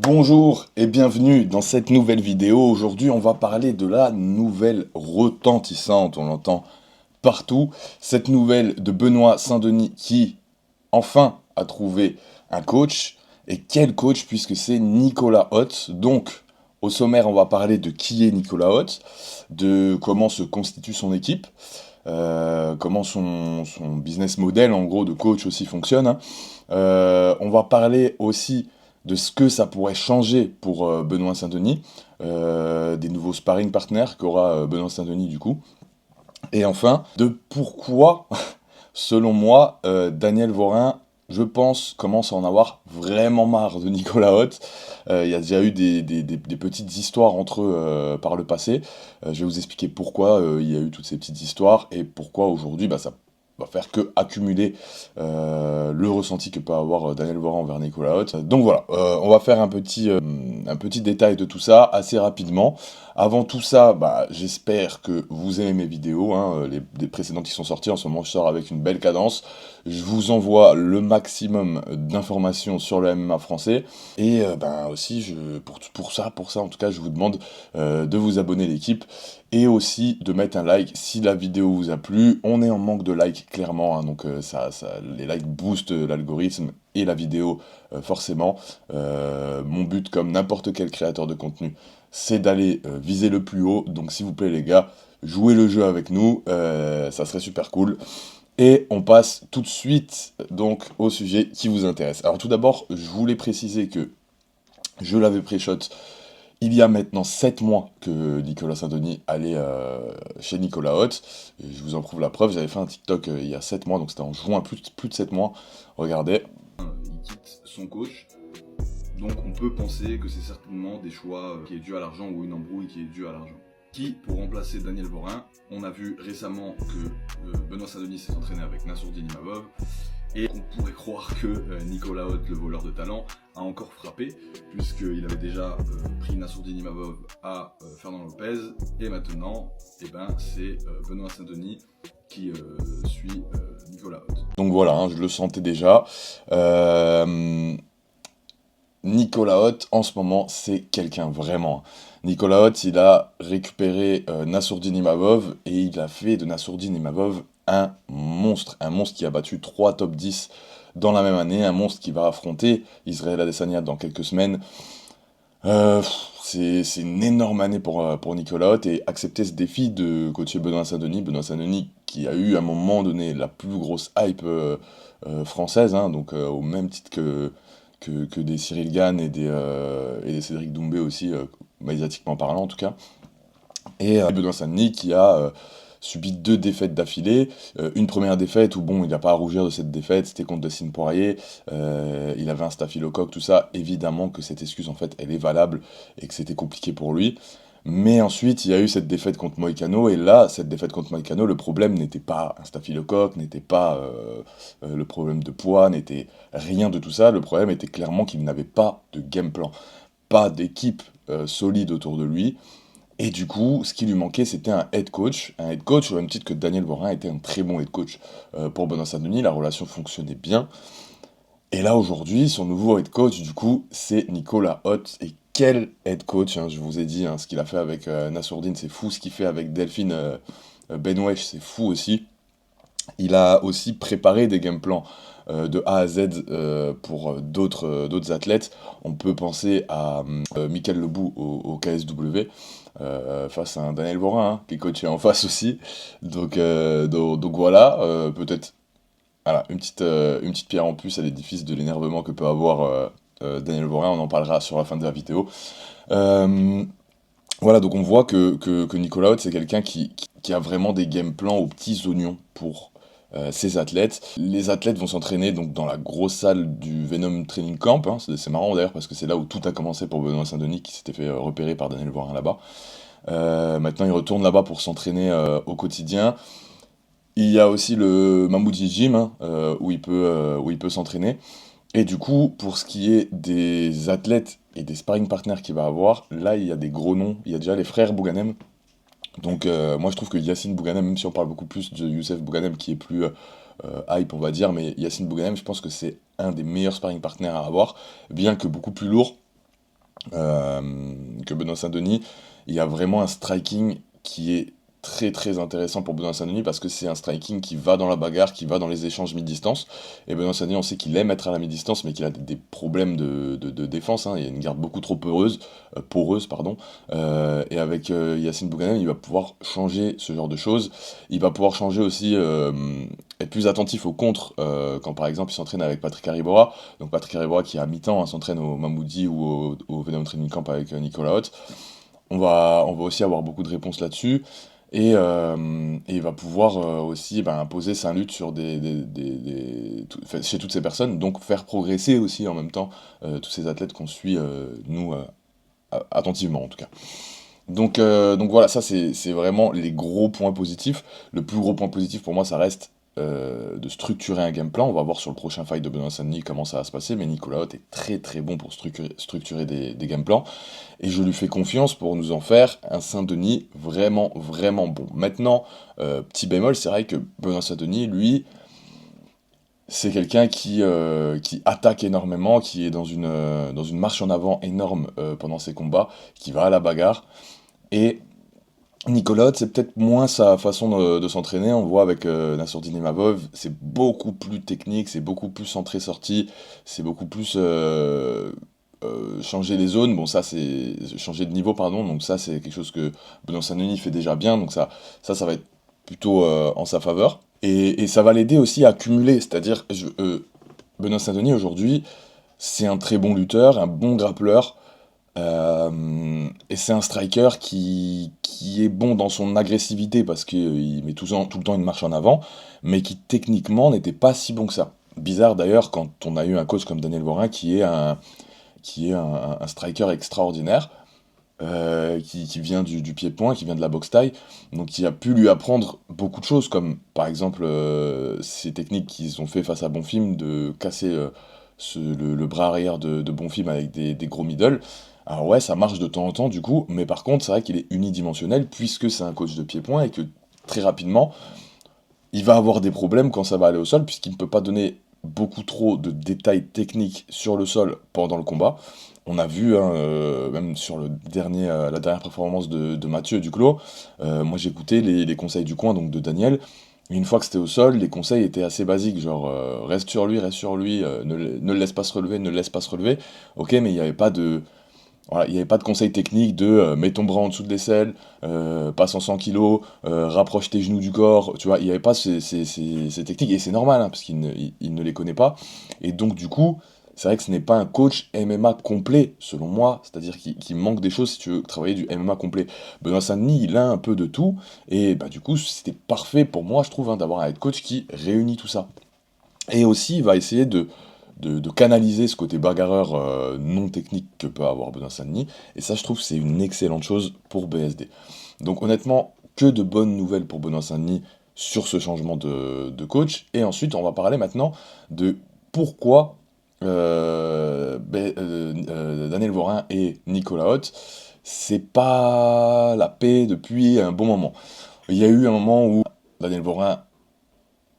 Bonjour et bienvenue dans cette nouvelle vidéo. Aujourd'hui, on va parler de la nouvelle retentissante, on l'entend partout. Cette nouvelle de Benoît Saint-Denis qui, enfin, a trouvé un coach. Et quel coach, puisque c'est Nicolas Hott. Donc, au sommaire, on va parler de qui est Nicolas Hott, de comment se constitue son équipe, comment son business model, en gros, de coach aussi fonctionne, hein. On va parler aussi de ce que ça pourrait changer pour Benoît Saint-Denis, des nouveaux sparring partners qu'aura Benoît Saint-Denis du coup. Et enfin, de pourquoi, selon moi, Daniel Vorin, je pense, commence à en avoir vraiment marre de Nicolas Hott. Il y a déjà eu des petites histoires entre eux par le passé. Je vais vous expliquer pourquoi il y a eu toutes ces petites histoires et pourquoi aujourd'hui ça va faire que accumuler le ressenti que peut avoir Daniel Vorin envers Nicolas Hott. Donc voilà, on va faire un petit détail de tout ça assez rapidement. Avant tout ça, j'espère que vous aimez mes vidéos, hein, les précédentes qui sont sorties. En ce moment, je sors avec une belle cadence. Je vous envoie le maximum d'informations sur le MMA français. Et aussi, pour ça, en tout cas, je vous demande de vous abonner à l'équipe et aussi de mettre un like si la vidéo vous a plu. On est en manque de likes, clairement, hein, donc les likes boostent l'algorithme et la vidéo, forcément. Mon but, comme n'importe quel créateur de contenu, c'est d'aller viser le plus haut. Donc s'il vous plaît les gars, jouez le jeu avec nous, ça serait super cool. Et on passe tout de suite donc au sujet qui vous intéresse. Alors tout d'abord, je voulais préciser que je l'avais pré-shot il y a maintenant 7 mois que Nicolas Saint-Denis allait chez Nicolas Hott. Et je vous en prouve la preuve, j'avais fait un TikTok il y a 7 mois, donc c'était en juin, plus de 7 mois. Regardez. Il quitte son coach. Donc on peut penser que c'est certainement des choix qui est dû à l'argent ou une embrouille qui est due à l'argent. Qui pour remplacer Daniel Vorin? On a vu récemment que Benoît Saint-Denis s'est entraîné avec Nassourdine Imavov et on pourrait croire que Nicolas Hott, le voleur de talent, a encore frappé puisqu'il avait déjà pris Nassourdine Imavov à Fernand Lopez et maintenant c'est Benoît Saint-Denis qui suit Nicolas Hott. Donc voilà, hein, je le sentais déjà. Nicolas Hott, en ce moment, c'est quelqu'un vraiment. Nicolas Hott, il a récupéré Nassourdine Imavov et il a fait de Nassourdine Imavov un monstre qui a battu 3 top 10 dans la même année, un monstre qui va affronter Israël Adesanya dans quelques semaines. C'est une énorme année pour Nicolas Hott et accepter ce défi de coacher Benoît Saint-Denis qui a eu à un moment donné la plus grosse hype française, hein, donc au même titre que des Cyril Gane et des Cédric Doumbé aussi, médiatiquement parlant en tout cas. Et Benoît Saint-Denis qui a subi 2 défaites d'affilée. Une première défaite où bon, il n'a pas à rougir de cette défaite, c'était contre Dustin Poirier, il avait un staphylocoque, tout ça. Évidemment que cette excuse en fait elle est valable et que c'était compliqué pour lui. Mais ensuite, il y a eu cette défaite contre Moïcano, et là, cette défaite contre Moïcano, le problème n'était pas un staphylocoque, n'était pas le problème de poids, n'était rien de tout ça. Le problème était clairement qu'il n'avait pas de game plan, pas d'équipe solide autour de lui. Et du coup, ce qui lui manquait, c'était un head coach au même titre que Daniel Vorin était un très bon head coach pour Benoît Saint-Denis, la relation fonctionnait bien. Et là, aujourd'hui, son nouveau head coach, du coup, c'est Nicolas Hott. Et quel head coach, hein, je vous ai dit, hein, ce qu'il a fait avec Nassourdine, c'est fou. Ce qu'il fait avec Delphine Benwesh, c'est fou aussi. Il a aussi préparé des game plans de A à Z pour d'autres athlètes. On peut penser à Michael Lebou au KSW, face à un Daniel Vorin, hein, qui est coaché en face aussi. Donc voilà, peut-être voilà, une petite pierre en plus à l'édifice de l'énervement que peut avoir Daniel Vorin, on en parlera sur la fin de la vidéo. Euh, voilà, donc on voit que Nicolas Hott, c'est quelqu'un qui a vraiment des game plans aux petits oignons pour ses athlètes. Les athlètes vont s'entraîner donc dans la grosse salle du Venom Training Camp, hein. C'est marrant d'ailleurs parce que c'est là où tout a commencé pour Benoît Saint-Denis qui s'était fait repérer par Daniel Vorin là-bas. Maintenant il retourne là-bas pour s'entraîner au quotidien. Il y a aussi le Mamoudy Gym, hein, où il peut s'entraîner. Et du coup, pour ce qui est des athlètes et des sparring partners qu'il va avoir, là il y a des gros noms. Il y a déjà les frères Bouganem. Donc moi je trouve que Yacine Bouganem, même si on parle beaucoup plus de Youssef Bouganem qui est plus hype on va dire, mais Yacine Bouganem je pense que c'est un des meilleurs sparring partners à avoir, bien que beaucoup plus lourd. que Benoît Saint-Denis. Il y a vraiment un striking qui est très très intéressant pour Benoît Saint-Denis parce que c'est un striking qui va dans la bagarre, qui va dans les échanges mi-distance. Et Benoît Saint-Denis, on sait qu'il aime être à la mi-distance, mais qu'il a des problèmes de défense, hein. Il y a une garde beaucoup trop poreuse, pardon. Et avec Yacine Bouganem, il va pouvoir changer ce genre de choses. Il va pouvoir changer aussi, être plus attentif aux contres quand par exemple il s'entraîne avec Patrick Haribora. Donc Patrick Haribora qui à mi-temps hein, s'entraîne au Mamoudi ou au Venom Training Camp avec Nicolas Haute. On va aussi avoir beaucoup de réponses là-dessus. Et il va pouvoir aussi imposer sa lutte sur enfin, chez toutes ces personnes, donc faire progresser aussi en même temps tous ces athlètes qu'on suit, nous, attentivement en tout cas. Donc voilà, ça c'est vraiment les gros points positifs. Le plus gros point positif pour moi, ça reste de structurer un game plan. On va voir sur le prochain fight de Benoît Saint-Denis comment ça va se passer, mais Nicolas Haute est très très bon pour structurer des game plans. Et je lui fais confiance pour nous en faire un Saint-Denis vraiment vraiment bon. Maintenant, petit bémol, c'est vrai que Benoît Saint-Denis, lui, c'est quelqu'un qui attaque énormément, qui est dans une marche en avant énorme pendant ses combats, qui va à la bagarre. Et Nicolas, c'est peut-être moins sa façon de s'entraîner. On le voit avec Nassourdine Imavov, c'est beaucoup plus technique, c'est beaucoup plus centré-sorti, c'est beaucoup plus changer les zones. Bon, ça, c'est changer de niveau, pardon. Donc, ça, c'est quelque chose que Benoît Saint-Denis fait déjà bien. Donc, ça va être plutôt en sa faveur. Et ça va l'aider aussi à accumuler. C'est-à-dire, Benoît Saint-Denis, aujourd'hui, c'est un très bon lutteur, un bon grappleur. Et c'est un striker qui est bon dans son agressivité parce qu'il met tout le temps une marche en avant, mais qui techniquement n'était pas si bon que ça. Bizarre d'ailleurs quand on a eu un coach comme Daniel Vorin qui est un striker extraordinaire, qui vient du pied-point, qui vient de la boxe taille, donc qui a pu lui apprendre beaucoup de choses, comme par exemple ces techniques qu'ils ont fait face à Bonfim de casser le bras arrière de Bonfim avec des gros middle. Alors ouais, ça marche de temps en temps du coup, mais par contre c'est vrai qu'il est unidimensionnel puisque c'est un coach de pied-point et que très rapidement il va avoir des problèmes quand ça va aller au sol puisqu'il ne peut pas donner beaucoup trop de détails techniques sur le sol pendant le combat. On a vu, hein, même sur la dernière performance de Mathieu Duclos, moi j'écoutais les conseils du coin, donc de Daniel. Une fois que c'était au sol, les conseils étaient assez basiques, genre reste sur lui, ne le laisse pas se relever, ne le laisse pas se relever. Ok, mais il n'y avait pas de, voilà, il n'y avait pas de conseils techniques de mets ton bras en dessous de l'aisselle, passe en 100 kilos, rapproche tes genoux du corps, tu vois, il n'y avait pas ces techniques, et c'est normal, hein, parce qu'il ne les connaît pas. Et donc, du coup, c'est vrai que ce n'est pas un coach MMA complet, selon moi, c'est-à-dire qu'il manque des choses si tu veux travailler du MMA complet. Benoît Saint-Denis, il a un peu de tout, et bah, du coup, c'était parfait pour moi, je trouve, hein, d'avoir un head coach qui réunit tout ça. Et aussi, il va essayer de canaliser ce côté bagarreur non technique que peut avoir Benoît Saint-Denis. Et ça, je trouve que c'est une excellente chose pour BSD. Donc honnêtement, que de bonnes nouvelles pour Benoît Saint-Denis sur ce changement de coach. Et ensuite, on va parler maintenant de pourquoi Daniel Vorin et Nicolas Haute, c'est pas la paix depuis un bon moment. Il y a eu un moment où Daniel Vorin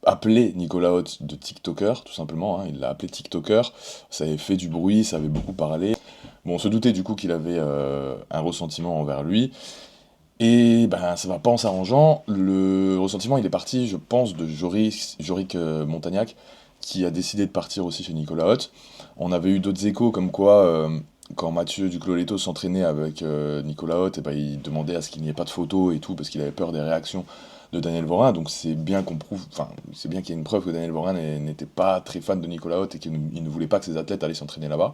appelé Nicolas Haute de TikToker, tout simplement, hein, il l'a appelé TikToker, ça avait fait du bruit, ça avait beaucoup parlé. Bon, on se doutait du coup qu'il avait un ressentiment envers lui, et ben ça va pas en s'arrangeant, le ressentiment il est parti, je pense, de Jorik Montagnac, qui a décidé de partir aussi chez Nicolas Haute. On avait eu d'autres échos comme quoi, quand Mathieu Duclos-Leto s'entraînait avec Nicolas Haute, et ben, il demandait à ce qu'il n'y ait pas de photos et tout, parce qu'il avait peur des réactions de Daniel Vorin, donc c'est bien qu'on prouve, enfin, c'est bien qu'il y ait une preuve que Daniel Vorin n'était pas très fan de Nicolas Haute et qu'il ne voulait pas que ses athlètes allaient s'entraîner là-bas.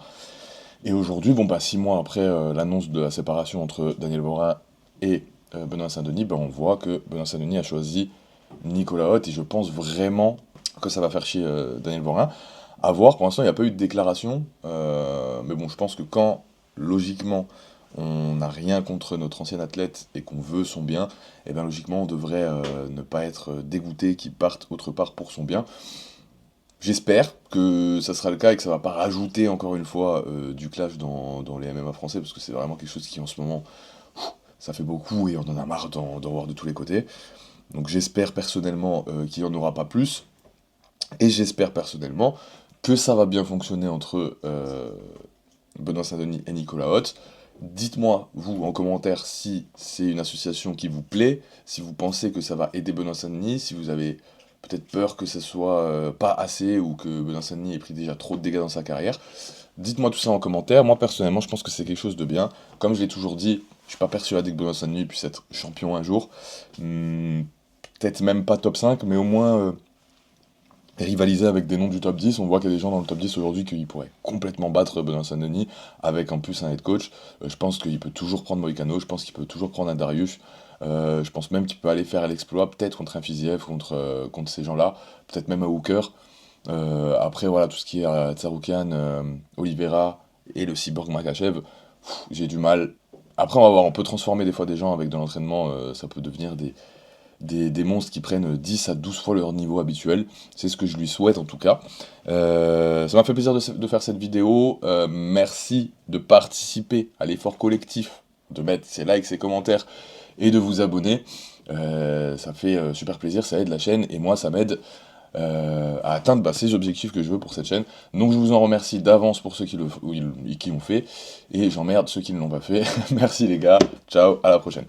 Et aujourd'hui, bon, bah, 6 mois après l'annonce de la séparation entre Daniel Vorin et Benoît Saint-Denis, ben, on voit que Benoît Saint-Denis a choisi Nicolas Haute, et je pense vraiment que ça va faire chier Daniel Vorin. À voir, pour l'instant, il n'y a pas eu de déclaration, mais bon, je pense que quand, logiquement, on n'a rien contre notre ancien athlète et qu'on veut son bien, et bien logiquement on devrait ne pas être dégoûté qu'il parte autre part pour son bien. J'espère que ça sera le cas et que ça va pas rajouter encore une fois du clash dans les MMA français, parce que c'est vraiment quelque chose qui en ce moment, ça fait beaucoup et on en a marre d'en voir de tous les côtés. Donc j'espère personnellement qu'il n'y en aura pas plus, et j'espère personnellement que ça va bien fonctionner entre Benoît Saint-Denis et Nicolas Hott. Dites-moi, vous, en commentaire, si c'est une association qui vous plaît, si vous pensez que ça va aider Benoît Saint-Denis, si vous avez peut-être peur que ça soit pas assez ou que Benoît Saint-Denis ait pris déjà trop de dégâts dans sa carrière. Dites-moi tout ça en commentaire. Moi, personnellement, je pense que c'est quelque chose de bien. Comme je l'ai toujours dit, je suis pas persuadé que Benoît Saint-Denis puisse être champion un jour. Peut-être même pas top 5, mais au moins rivaliser avec des noms du top 10. On voit qu'il y a des gens dans le top 10 aujourd'hui qui pourraient complètement battre Benoît Saint-Denis, avec en plus un head coach. Je pense qu'il peut toujours prendre Moïcano, je pense qu'il peut toujours prendre un Darius. Je pense même qu'il peut aller faire l'exploit, peut-être contre un Fiziev, contre ces gens-là, peut-être même un Hooker. Après, voilà, tout ce qui est Tsaroukian, Oliveira et le cyborg Makachev, j'ai du mal. Après, on va voir, on peut transformer des fois des gens avec de l'entraînement, ça peut devenir des monstres qui prennent 10 à 12 fois leur niveau habituel. C'est ce que je lui souhaite en tout cas. Ça m'a fait plaisir de faire cette vidéo. Merci de participer à l'effort collectif, de mettre ses likes, ses commentaires et de vous abonner. Ça fait super plaisir, ça aide la chaîne et moi ça m'aide à atteindre ces objectifs que je veux pour cette chaîne. Donc je vous en remercie d'avance pour ceux qui l'ont fait et j'emmerde ceux qui ne l'ont pas fait. Merci les gars, ciao, à la prochaine.